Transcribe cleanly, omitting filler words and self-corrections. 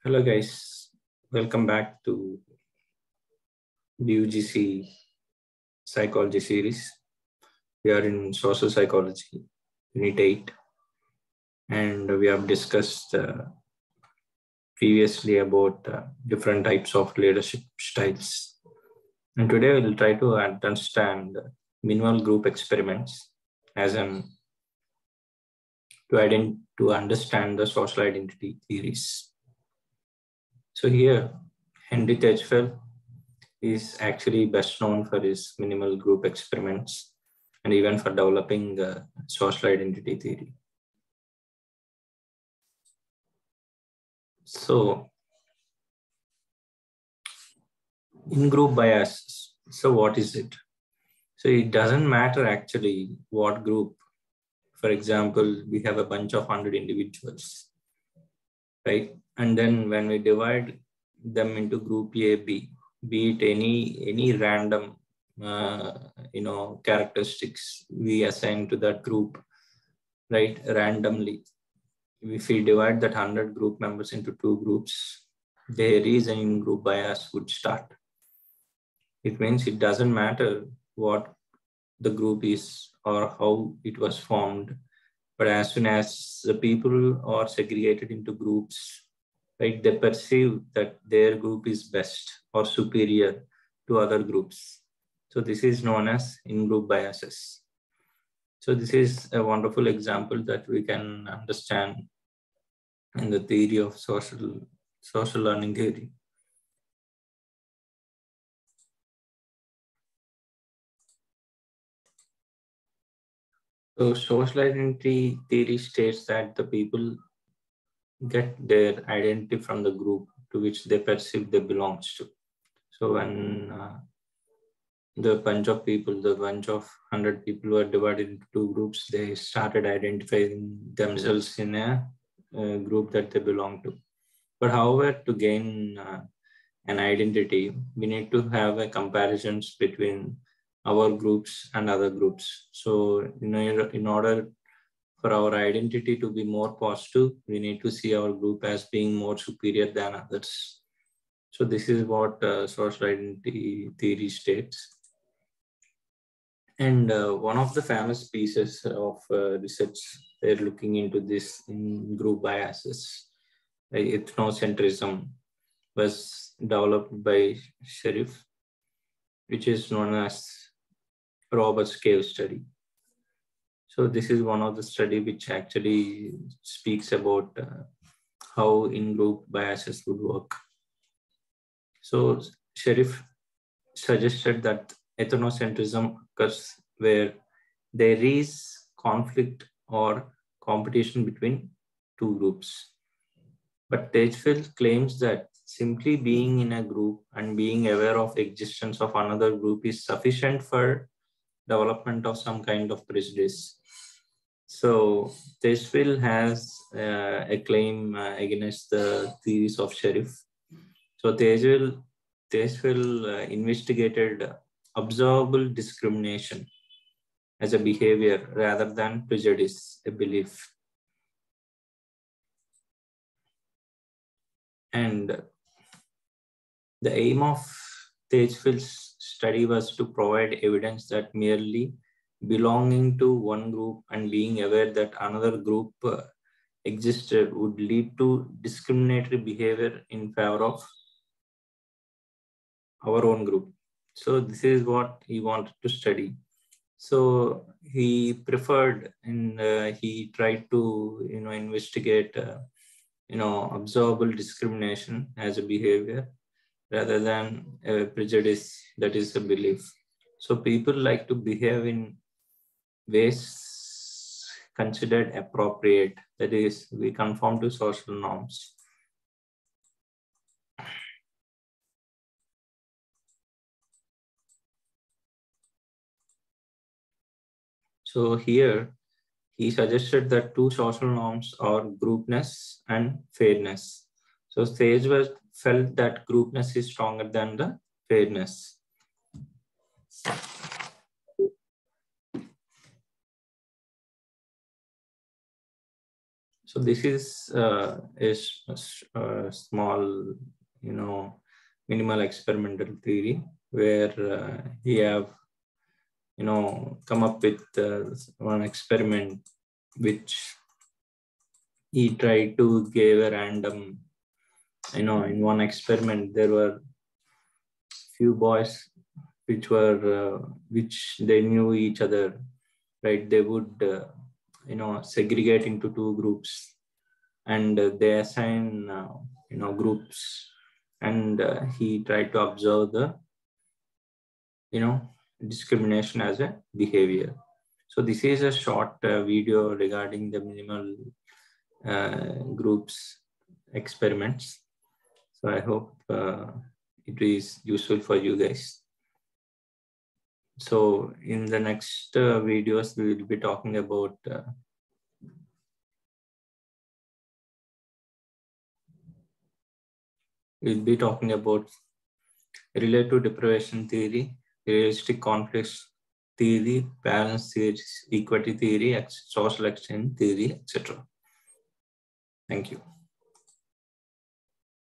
Hello guys, welcome back to the UGC psychology series. We are in social psychology, UnitVIII, and we have discussed previously about different types of leadership styles. And today we'll try to understand minimal group experiments as an to understand the social identity theories. So here, Henry Tejfel is actually best known for his minimal group experiments and even for developing social identity theory. So, in-group bias, so what is it? So it doesn't matter actually what group. For example, we have a bunch of 100 individuals, right? And then when we divide them into group A, B, be it any random characteristics we assign to that group, right, randomly. If we divide that 100 group members into two groups, there is an in-group bias would start. It means it doesn't matter what the group is or how it was formed, but as soon as the people are segregated into groups, right, they perceive that their group is best or superior to other groups. So this is known as in-group biases. So this is a wonderful example that we can understand in the theory of social learning theory. So social identity theory states that the people get their identity from the group to which they perceive they belongs to. So when the bunch of 100 people were divided into two groups, they started identifying themselves in a group that they belong to. But however, to gain an identity, we need to have a comparisons between our groups and other groups. So in order for our identity to be more positive, we need to see our group as being more superior than others. So this is what social identity theory states. And one of the famous pieces of research, they're looking into this in group biases, ethnocentrism, was developed by JRF, which is known as Robert's cave study. So this is one of the study which actually speaks about how in-group biases would work. So JRF suggested that ethnocentrism occurs where there is conflict or competition between two groups. But Tejfel claims that simply being in a group and being aware of the existence of another group is sufficient for development of some kind of prejudice. So Tejfel has a claim against the theories of JRF. So Tejfel investigated observable discrimination as a behavior rather than prejudice, a belief. And the aim of Tejfel's study was to provide evidence that merely belonging to one group and being aware that another group existed would lead to discriminatory behavior in favor of our own group. So this is what he wanted to study. So he preferred and he tried to investigate observable discrimination as a behavior rather than a prejudice that is a belief. So people like to behave in ways considered appropriate, that is, we conform to social norms. So here he suggested that two social norms are groupness and fairness. So Sage felt that groupness is stronger than the fairness. So this is a small, minimal experimental theory where he have, come up with one experiment which he tried to give a random, in one experiment there were few boys which they knew each other, right? They would segregate into two groups, and they assign groups, and he tried to observe the discrimination as a behavior. So this is a short video regarding the minimal groups experiments. So I hope it is useful for you guys. So in the next videos, we will be talking about relative deprivation theory, realistic conflicts theory, balance theory, equity theory, social exchange theory, etc. Thank you.